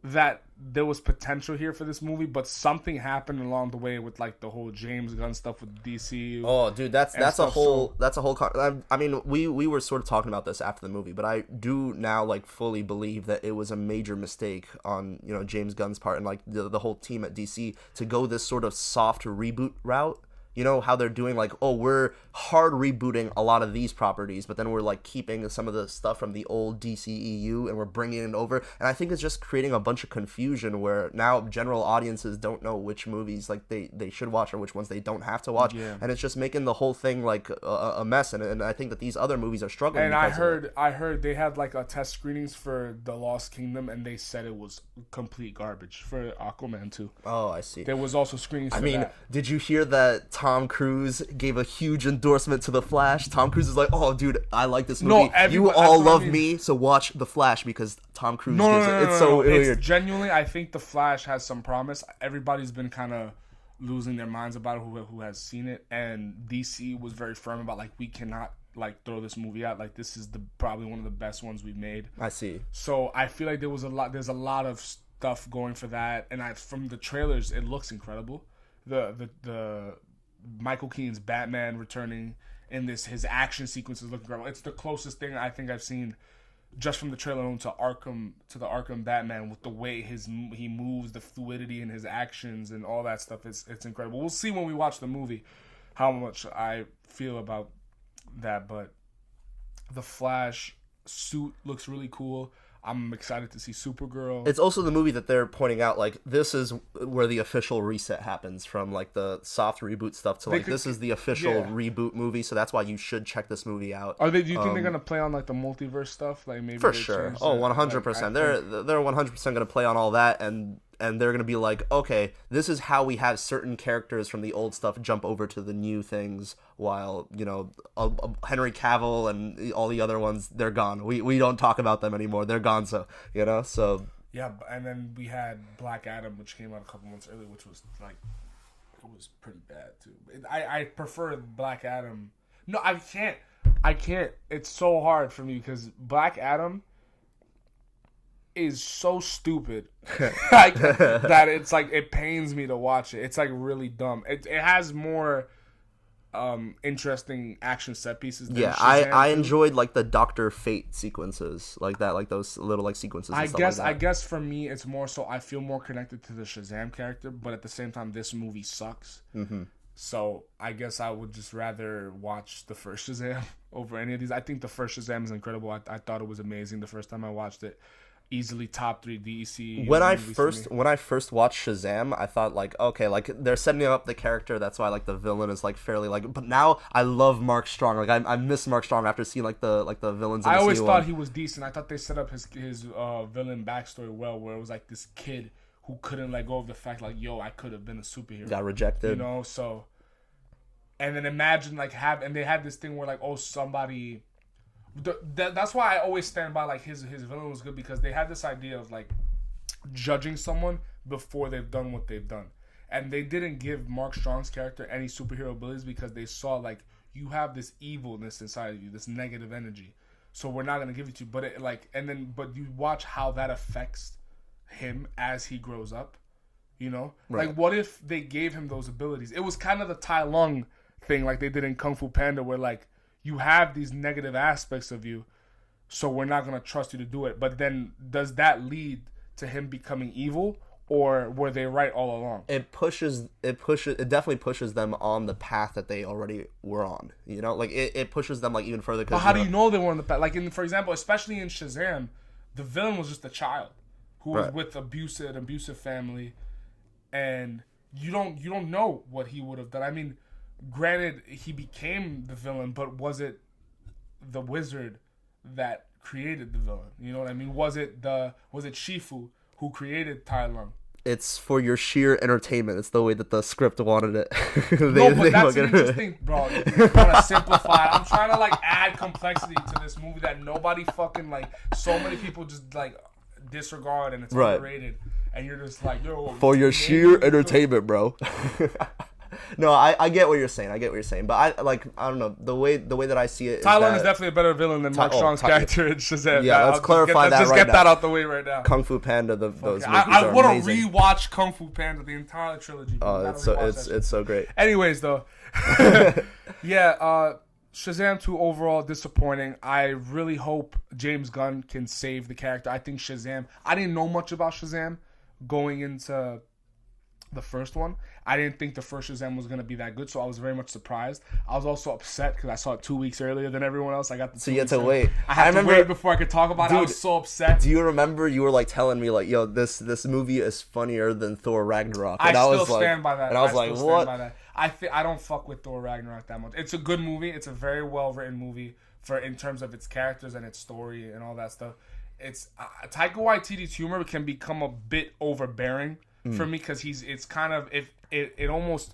that there was potential here for this movie, but something happened along the way with like the whole James Gunn stuff with DCEU. Oh, dude, that's a whole. I mean, we were sort of talking about this after the movie, but I do now like fully believe that it was a major mistake on, you know, James Gunn's part and like the whole team at DC to go this sort of soft reboot route. You know how they're doing like, oh, we're hard rebooting a lot of these properties, but then we're like keeping some of the stuff from the old DCEU and we're bringing it over. And I think it's just creating a bunch of confusion where now general audiences don't know which movies like they should watch or which ones they don't have to watch. Yeah. And it's just making the whole thing like a mess. And I think that these other movies are struggling. And I heard they had like a test screenings for The Lost Kingdom and they said it was complete garbage for Aquaman 2. Oh, I see. There was also screenings for that. Did you hear that Tom Cruise gave a huge endorsement to The Flash? Tom Cruise is like, oh, dude, I like this movie. You all love me, so watch The Flash because Tom Cruise gives it. It's so weird. Genuinely, I think The Flash has some promise. Everybody's been kind of losing their minds about it who has seen it, and DC was very firm about like, we cannot like throw this movie out. Like this is probably one of the best ones we've made. I see. So I feel like there's a lot of stuff going for that, and from the trailers it looks incredible. The Michael Keaton's Batman returning in this, his action sequences look incredible. It's the closest thing I think I've seen just from the trailer alone to the Arkham Batman, with the way he moves, the fluidity in his actions and all that stuff. It's incredible. We'll see when we watch the movie how much I feel about that, but the Flash suit looks really cool. I'm excited to see Supergirl. It's also the movie that they're pointing out, like, this is where the official reset happens from, like, the soft reboot stuff to, like, this is the official reboot movie, so that's why you should check this movie out. Do you think they're going to play on, like, the multiverse stuff? Like, maybe for sure. Oh, 100%. Like, they're 100% going to play on all that, and they're going to be like, okay, this is how we have certain characters from the old stuff jump over to the new things, while, you know, Henry Cavill and all the other ones, they're gone. We don't talk about them anymore. They're gone, so, you know, so... Yeah, and then we had Black Adam, which came out a couple months earlier, which was, like, it was pretty bad, too. I prefer Black Adam. No, I can't. It's so hard for me, because Black Adam is so stupid like, that it's like it pains me to watch it. It's like really dumb. It has more interesting action set pieces than Shazam I enjoyed like the Dr. Fate sequences like that, like those little like sequences and I guess for me it's more so I feel more connected to the Shazam character, but at the same time this movie sucks. So I guess I would just rather watch the first Shazam over any of these. I think the first Shazam is incredible. I thought it was amazing the first time I watched it. Easily top 3 DCEU. When I first watched Shazam, I thought like, okay, like they're setting up the character. That's why like the villain is like fairly like. But now I love Mark Strong. Like I miss Mark Strong after seeing like the villains. I always thought he was decent. I thought they set up his villain backstory well, where it was like this kid who couldn't let go of the fact like, yo, I could have been a superhero. Got rejected. You know, so. And then imagine like and they had this thing where like, oh, somebody. That's why I always stand by like his villain was good, because they had this idea of like judging someone before they've done what they've done, and they didn't give Mark Strong's character any superhero abilities because they saw like you have this evilness inside of you, this negative energy, so we're not gonna give it to you. But it like but you watch how that affects him as he grows up, you know, right. Like what if they gave him those abilities? It was kind of the Tai Lung thing like they did in Kung Fu Panda, where like you have these negative aspects of you, so we're not going to trust you to do it. But then does that lead to him becoming evil, or were they right all along? It definitely pushes them on the path that they already were on. You know, like it pushes them like even further. But how do you know they were on the path? Like for example, especially in Shazam, the villain was just a child who was with an abusive family, and you don't know what he would have done. I mean, granted, he became the villain, but was it the wizard that created the villain? You know what I mean? Was it Shifu who created Tai Lung? It's for your sheer entertainment. It's the way that the script wanted it. That's an interesting, bro. You want to simplify. I'm trying to like add complexity to this movie that nobody fucking like. So many people just like disregard, and it's underrated. And you're just like, yo. For your sheer entertainment, bro. No, I get what you're saying. But I don't know, the way that I see it. Tai Lung is definitely a better villain than Mark Strong's character in Shazam. Yeah, let's clarify that. Let's get that out the way right now. Kung Fu Panda, those movies I are want amazing. to rewatch Kung Fu Panda, the entire trilogy. Oh, it's so great. Anyways, though, yeah, Shazam 2 overall disappointing. I really hope James Gunn can save the character. I think Shazam. I didn't know much about Shazam going into the first one. I didn't think the first Shazam was going to be that good, so I was very much surprised. I was also upset because I saw it 2 weeks earlier than everyone else. I got the so you had to wait. I had to wait before I could talk about it. I was so upset. Do you remember you were like telling me like, yo, this movie is funnier than Thor Ragnarok? And I still stand by that. And I was like, what? I don't fuck with Thor Ragnarok that much. It's a good movie. It's a very well written movie in terms of its characters and its story and all that stuff. It's Taika Waititi's humor can become a bit overbearing for me, because it's kind of it almost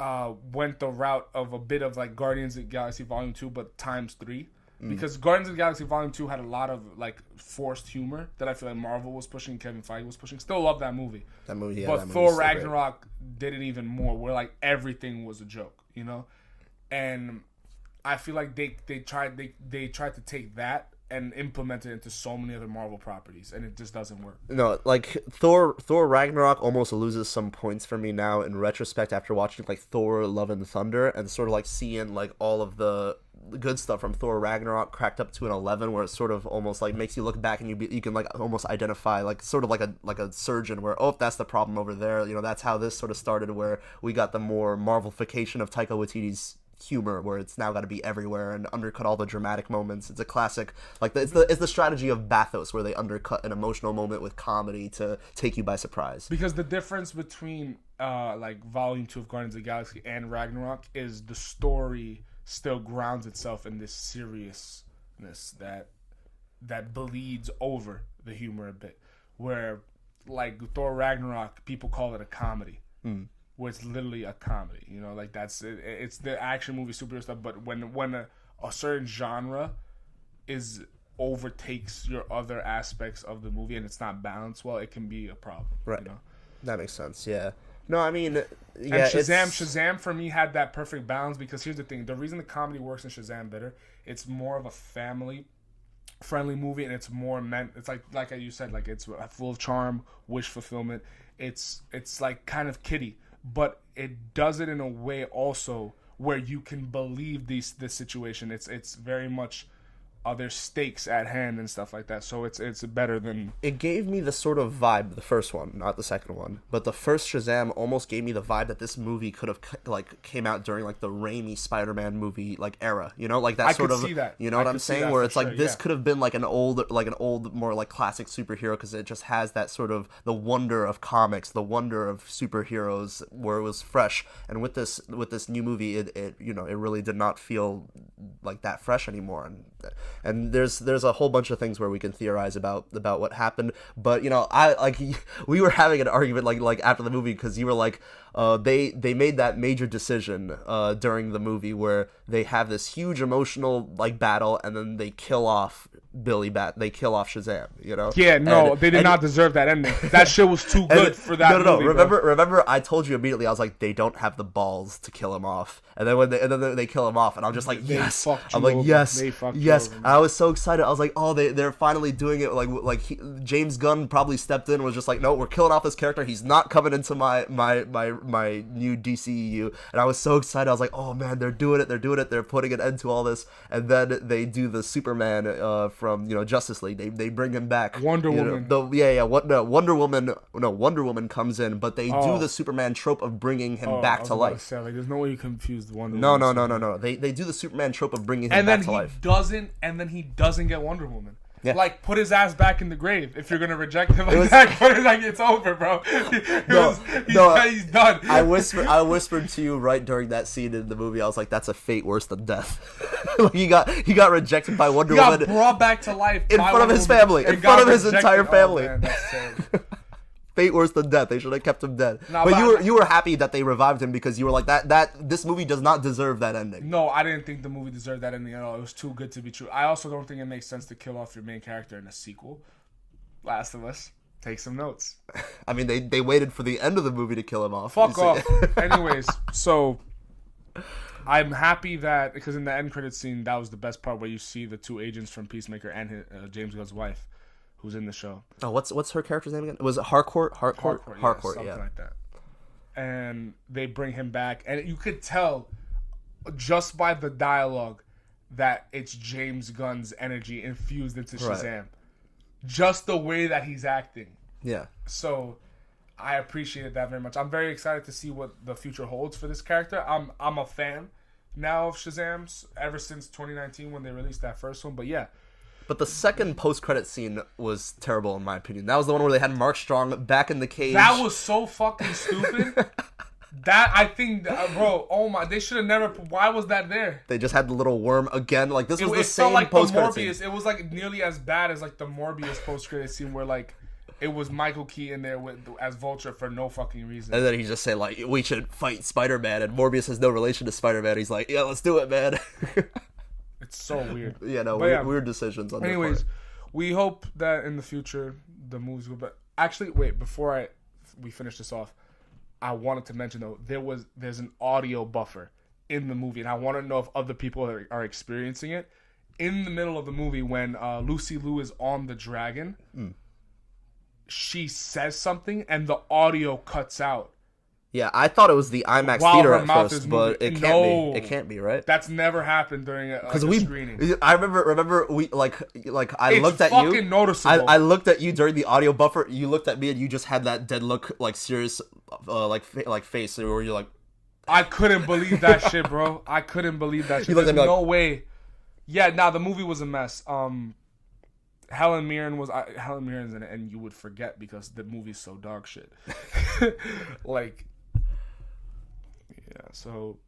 went the route of a bit of like Guardians of the Galaxy Volume 2 but times 3, because Guardians of the Galaxy Volume 2 had a lot of like forced humor that I feel like Marvel was pushing, Kevin Feige was pushing. Still love that movie. But Thor Ragnarok did it even more, where like everything was a joke, you know? And I feel like they tried to take that and implement it into so many other Marvel properties, and it just doesn't work. No, like Thor Ragnarok almost loses some points for me now in retrospect after watching like Thor Love and Thunder and sort of like seeing like all of the good stuff from Thor Ragnarok cracked up to an 11, where it sort of almost like makes you look back and you can like almost identify like sort of like a surgeon where, oh, that's the problem over there, you know, that's how this sort of started, where we got the more Marvelification of Taika Waititi's humor, where it's now got to be everywhere and undercut all the dramatic moments. It's a classic, like it's the strategy of bathos, where they undercut an emotional moment with comedy to take you by surprise. Because the difference between like Volume 2 of Guardians of the Galaxy and Ragnarok is the story still grounds itself in this seriousness that bleeds over the humor a bit, where like Thor Ragnarok, people call it a comedy. Where it's literally a comedy, you know, like that's it, it's the action movie superhero stuff. But when a certain genre overtakes your other aspects of the movie and it's not balanced well, it can be a problem. Right. You know? That makes sense. Yeah. No, I mean, yeah. And Shazam for me had that perfect balance, because here's the thing: the reason the comedy works in Shazam better, it's more of a family friendly movie, and it's more meant. It's like you said, like it's full of charm, wish fulfillment. It's like kind of kiddie. But it does it in a way also where you can believe this situation. It's very much there's stakes at hand and stuff like that. So it's better than... It gave me the sort of vibe, the first one, not the second one, but the first Shazam almost gave me the vibe that this movie could have like came out during like the Raimi Spider-Man movie like era, you know, like that sort of, see that. You know what I'm saying, where it's like this could have been like an old more like classic superhero, because it just has that sort of the wonder of comics, the wonder of superheroes, where it was fresh. And with this new movie, it you know, it really did not feel like that fresh anymore. And there's a whole bunch of things where we can theorize about what happened, but you know, we were having an argument like after the movie, because you were like, they made that major decision during the movie where they have this huge emotional like battle, and then they kill off they kill off Shazam, you know? Yeah, no, they did not deserve that ending. That shit was too good for that movie. Remember, I told you immediately, I was like, they don't have the balls to kill him off. And then when they kill him off, and I'm just like, yes. I'm like, yes. I was so excited. I was like, oh, they're finally doing it. James Gunn probably stepped in and was just like, no, we're killing off this character. He's not coming into my new DCEU. And I was so excited. I was like, oh man, they're doing it. They're putting an end to all this. And then they do the Superman from, you know, Justice League. They bring him back. Wonder Woman. Wonder Woman comes in, but they do the Superman trope of bringing him back to life. There's no way you confuse Wonder Woman. No. They do the Superman trope of bringing him back to life. And then he doesn't get Wonder Woman. Yeah. Like, put his ass back in the grave if you're gonna reject him like that. Put it like it's over, bro. He's done. I whispered to you right during that scene in the movie. I was like, "That's a fate worse than death." He got rejected by Wonder Woman. He got brought back to life in front of his family, in front of his entire family. Oh, man, that's terrible. Fate worse than death. They should have kept him dead. No, but you were happy that they revived him, because you were like, that this movie does not deserve that ending. No, I didn't think the movie deserved that ending at all. It was too good to be true. I also don't think it makes sense to kill off your main character in a sequel. Last of Us. Take some notes. I mean, they waited for the end of the movie to kill him off. Fuck off. Anyways, so I'm happy that, because in the end credits scene, that was the best part, where you see the two agents from Peacemaker and James Gunn's wife, who's in the show. Oh, what's her character's name again? Was it Harcourt? Harcourt, something like that. And they bring him back, and you could tell just by the dialogue that it's James Gunn's energy infused into Shazam. Right. Just the way that he's acting. Yeah. So I appreciated that very much. I'm very excited to see what the future holds for this character. I'm a fan now of Shazam's ever since 2019 when they released that first one. But yeah. But the second post-credit scene was terrible, in my opinion. That was the one where they had Mark Strong back in the cage. That was so fucking stupid. That, I think, bro, oh my, they should have never, why was that there? They just had the little worm again. Like, this was the same post-credit scene. It was like nearly as bad as like the Morbius post-credit scene where like it was Michael Keaton there as Vulture for no fucking reason. And then he just said like, we should fight Spider-Man, and Morbius has no relation to Spider-Man. He's like, yeah, let's do it, man. It's so weird. Yeah, no, weird decisions on their part. Anyways, we hope that in the future the movies will. But actually, wait, before we finish this off, I wanted to mention though there's an audio buffer in the movie, and I want to know if other people are experiencing it. In the middle of the movie, when Lucy Liu is on the dragon, she says something, and the audio cuts out. Yeah, I thought it was the IMAX theater at first, but it can't be. It can't be, right? That's never happened during a screening. I remember we like I It's looked at fucking you. noticeable. I looked at you during the audio buffer. You looked at me, and you just had that dead look, like serious, like face, where you're like, I couldn't believe that shit, bro. I couldn't believe that shit. You looked at There's me like, no way. Yeah, the movie was a mess. Helen Mirren's in it, and you would forget because the movie's so dog shit. Like, yeah, so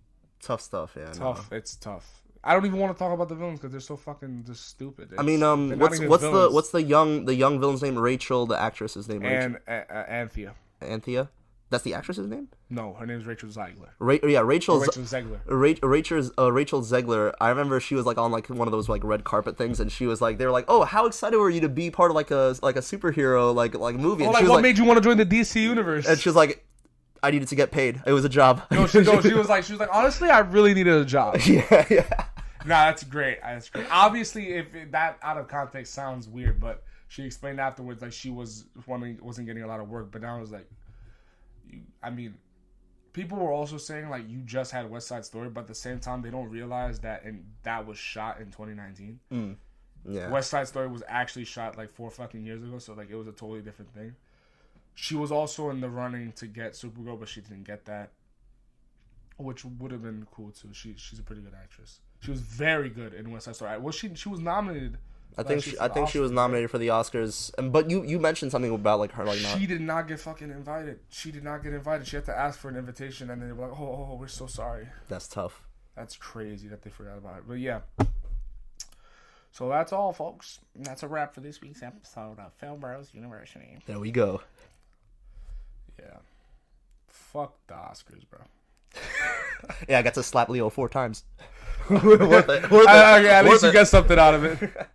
tough stuff. Yeah, tough. No. It's tough. I don't even want to talk about the villains because they're so fucking just stupid. I mean, what's the young villain's name? Rachel, the actress's name. And Anthea. Anthea. That's the actress's name? No, her name's Rachel Zegler. Rachel Zegler. Rachel Zegler. I remember she was like on like one of those like red carpet things, and she was like, they were like, "Oh, how excited were you to be part of like a superhero like movie?" Oh, and like she was what like, made you want to join the DC universe? And she was like, "I needed to get paid. It was a job." No, she was like, honestly, I really needed a job. Yeah. Nah, that's great. That's great. Obviously, if that out of context sounds weird, but she explained afterwards like she wasn't getting a lot of work, but now it was like. I mean, people were also saying like you just had West Side Story, but at the same time they don't realize that that was shot in 2019. Yeah, West Side Story was actually shot like 4 fucking years ago, so like it was a totally different thing. She was also in the running to get Supergirl, but she didn't get that, which would have been cool too. She's a pretty good actress. She was very good in West Side Story. Well, she was nominated. I think she was nominated for the Oscars, but you mentioned something about like her like not. She did not get fucking invited. She did not get invited. She had to ask for an invitation, and then they were like, "Oh, we're so sorry." That's tough. That's crazy that they forgot about it. But yeah. So that's all, folks. That's a wrap for this week's episode of Film Bros University. There we go. Yeah. Fuck the Oscars, bro. Yeah, I got to slap Leo 4 times. Worth it. At least you get something out of it.